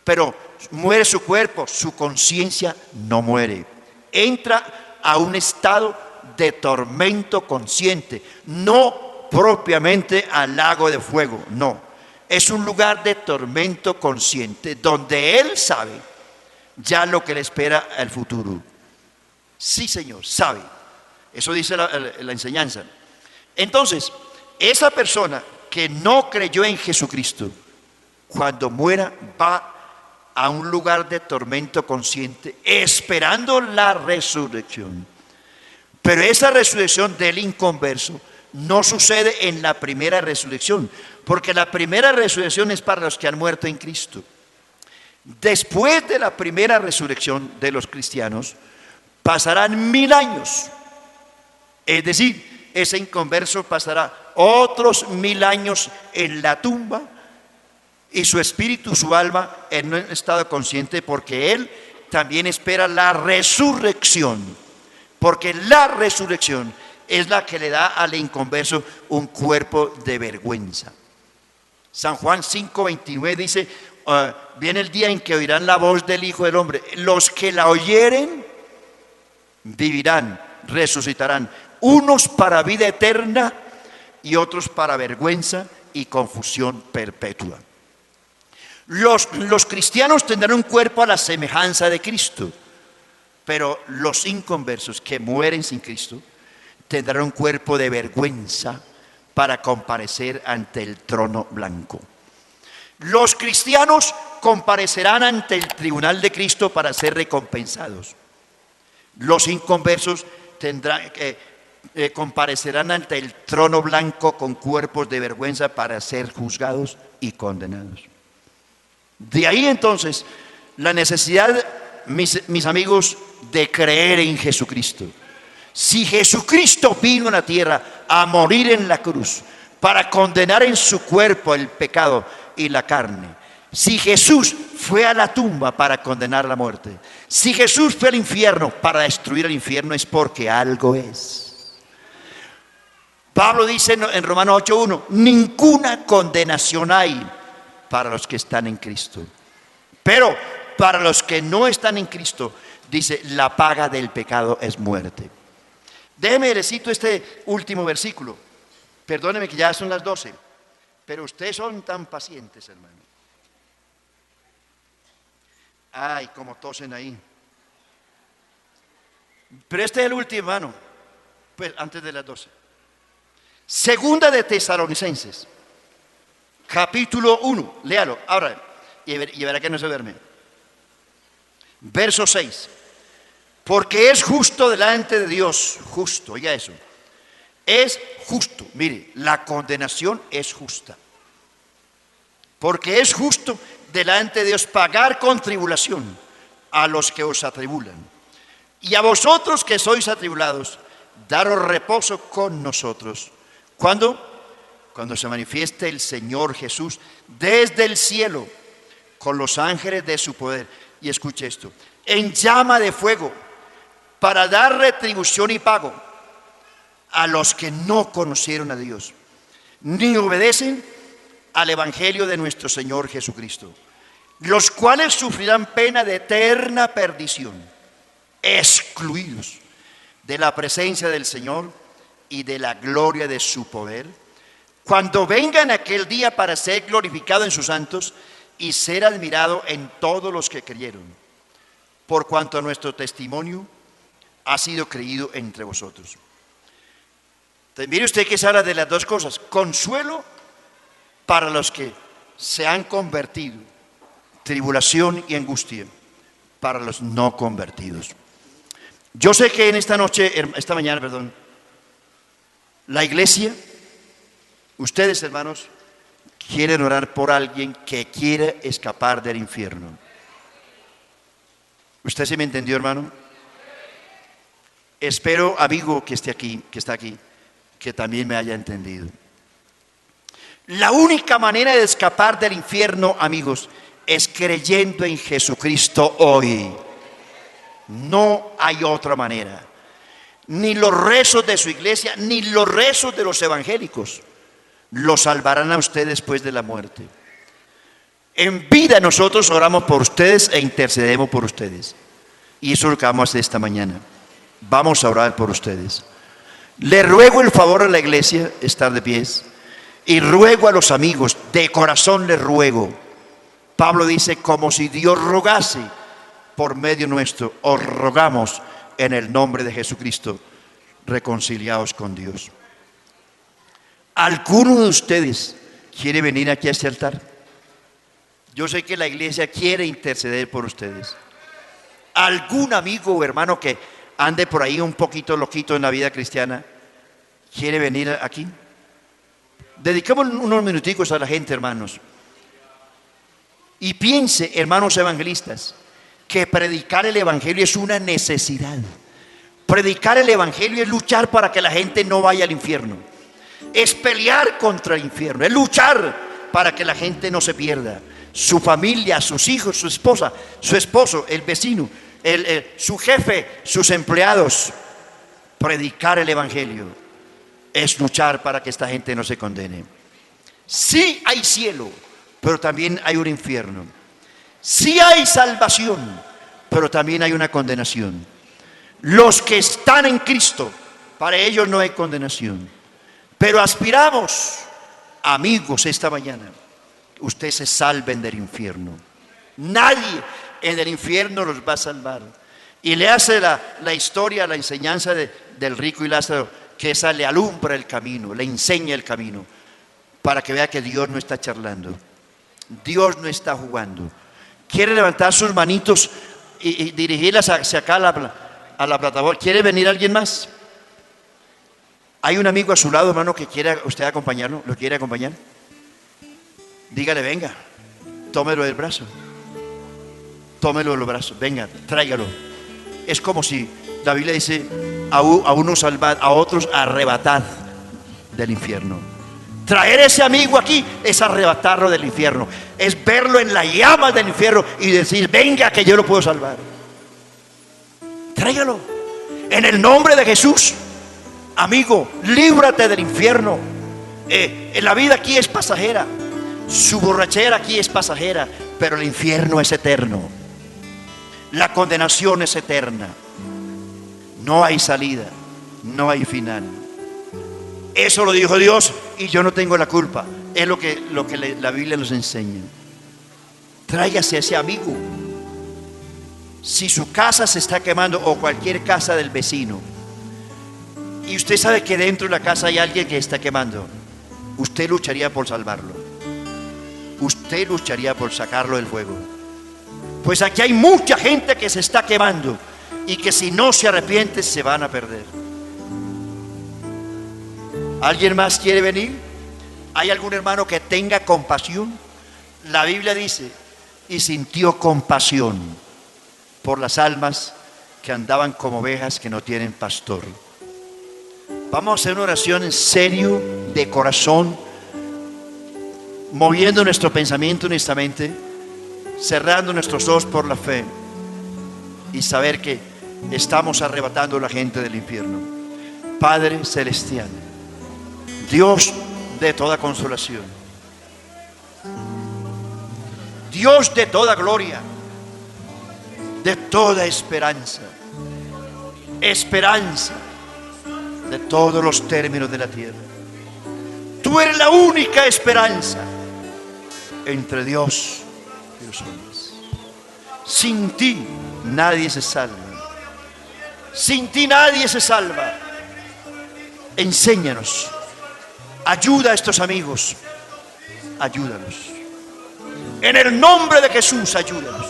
pero muere su cuerpo, su conciencia no muere. Entra a un estado de tormento consciente, no propiamente al lago de fuego, no. Es un lugar de tormento consciente donde él sabe ya lo que le espera al futuro. Sí, Señor, sabe. Eso dice la enseñanza. Entonces, esa persona que no creyó en Jesucristo, cuando muera va a un lugar de tormento consciente, esperando la resurrección. Pero esa resurrección del inconverso no sucede en la primera resurrección, porque la primera resurrección es para los que han muerto en Cristo. Después de la primera resurrección de los cristianos, pasarán 1000 años. Es decir, ese inconverso pasará otros 1000 años en la tumba y su espíritu, su alma, en un estado consciente, porque él también espera la resurrección. Porque la resurrección es la que le da al inconverso un cuerpo de vergüenza. San Juan 5:29 dice: viene el día en que oirán la voz del Hijo del Hombre. Los que la oyeren vivirán, resucitarán. Unos para vida eterna y otros para vergüenza y confusión perpetua. Los cristianos tendrán un cuerpo a la semejanza de Cristo, pero los inconversos que mueren sin Cristo tendrán un cuerpo de vergüenza para comparecer ante el trono blanco. Los cristianos comparecerán ante el tribunal de Cristo para ser recompensados. Los inconversos comparecerán ante el trono blanco con cuerpos de vergüenza para ser juzgados y condenados. De ahí entonces la necesidad, mis amigos, de creer en Jesucristo. Si Jesucristo vino a la tierra a morir en la cruz para condenar en su cuerpo el pecado y la carne, si Jesús fue a la tumba para condenar la muerte, si Jesús fue al infierno para destruir el infierno, es porque algo es. Pablo dice en Romanos 8:1: ninguna condenación hay para los que están en Cristo. Pero para los que no están en Cristo, dice: la paga del pecado es muerte. Déjeme le cito este último versículo. Perdóneme que ya son las 12, pero ustedes son tan pacientes, hermano. Ay, como tosen ahí. Pero este es el último, hermano, pues antes de las 12. Segunda de Tesalonicenses, capítulo 1, léalo ahora y verá que no se duerme. Verso 6. Porque es justo delante de Dios, justo, oiga eso, es justo, mire, la condenación es justa. Porque es justo delante de Dios pagar con tribulación a los que os atribulan. Y a vosotros que sois atribulados, daros reposo con nosotros. ¿Cuándo? Cuando se manifieste el Señor Jesús desde el cielo con los ángeles de su poder. Y escuche esto: en llama de fuego, para dar retribución y pago a los que no conocieron a Dios, ni obedecen al Evangelio de nuestro Señor Jesucristo, los cuales sufrirán pena de eterna perdición, excluidos de la presencia del Señor y de la gloria de su poder, cuando vengan aquel día para ser glorificado en sus santos y ser admirado en todos los que creyeron, por cuanto nuestro testimonio ha sido creído entre vosotros. Entonces, mire usted que se habla de las dos cosas: consuelo para los que se han convertido, tribulación y angustia para los no convertidos. Yo sé que en esta mañana, la iglesia, ustedes, hermanos, quieren orar por alguien que quiere escapar del infierno. ¿Usted se me entendió, hermano? Espero, amigo que está aquí, que también me haya entendido. La única manera de escapar del infierno, amigos, es creyendo en Jesucristo hoy. No hay otra manera. Ni los rezos de su iglesia, ni los rezos de los evangélicos lo salvarán a usted después de la muerte. En vida nosotros oramos por ustedes e intercedemos por ustedes. Y eso es lo que vamos a hacer esta mañana. Vamos a orar por ustedes. Le ruego el favor a la iglesia, estar de pies, y ruego a los amigos, de corazón les ruego. Pablo dice: como si Dios rogase por medio nuestro, os rogamos en el nombre de Jesucristo, reconciliados con Dios. ¿Alguno de ustedes quiere venir aquí a este altar? Yo sé que la iglesia quiere interceder por ustedes. ¿Algún amigo o hermano que ande por ahí un poquito loquito en la vida cristiana quiere venir aquí? Dediquemos unos minuticos a la gente, hermanos. Y piense, hermanos evangelistas, que predicar el evangelio es una necesidad. Predicar el evangelio es luchar para que la gente no vaya al infierno. Es pelear contra el infierno, es luchar para que la gente no se pierda. Su familia, sus hijos, su esposa, su esposo, el vecino, su jefe, sus empleados. Predicar el evangelio es luchar para que esta gente no se condene. Sí hay cielo, pero también hay un infierno. Sí hay salvación, pero también hay una condenación. Los que están en Cristo, para ellos no hay condenación. Pero aspiramos, amigos, esta mañana, ustedes se salven del infierno. Nadie en el infierno los va a salvar. Y le hace la historia, la enseñanza del rico y Lázaro, que esa le alumbra el camino, le enseña el camino, para que vea que Dios no está charlando, Dios no está jugando. Quiere levantar sus manitos y dirigirlas hacia acá a la plataforma. ¿Quiere venir alguien más? ¿Hay un amigo a su lado, hermano, que quiera usted acompañarlo? ¿Lo quiere acompañar? Dígale: venga, tómelo del brazo. Tómelo de los brazos, venga, tráigalo. Es como si la Biblia dice: a unos salvad, a otros arrebatad del infierno. Traer ese amigo aquí es arrebatarlo del infierno, es verlo en las llamas del infierno y decir: venga, que yo lo puedo salvar. Tráigalo en el nombre de Jesús. Amigo, líbrate del infierno. La vida aquí es pasajera, su borrachera aquí es pasajera, pero el infierno es eterno. La condenación es eterna. No hay salida, no hay final. Eso lo dijo Dios y yo no tengo la culpa. Es lo que la Biblia nos enseña. Tráigase a ese amigo. Si su casa se está quemando, o cualquier casa del vecino, y usted sabe que dentro de la casa hay alguien que está quemando, usted lucharía por salvarlo. Usted lucharía por sacarlo del fuego. Pues aquí hay mucha gente que se está quemando y que si no se arrepiente se van a perder. ¿Alguien más quiere venir? ¿Hay algún hermano que tenga compasión? La Biblia dice y sintió compasión por las almas que andaban como ovejas que no tienen pastor. Vamos a hacer una oración en serio, de corazón, moviendo nuestro pensamiento honestamente, cerrando nuestros ojos por la fe y saber que estamos arrebatando a la gente del infierno. Padre celestial, Dios de toda consolación, Dios de toda gloria, de toda esperanza, esperanza de todos los términos de la tierra. Tú eres la única esperanza entre Dios y los hombres. Sin ti nadie se salva. Sin ti nadie se salva. Enséñanos. Ayuda a estos amigos. Ayúdanos. En el nombre de Jesús, ayúdanos.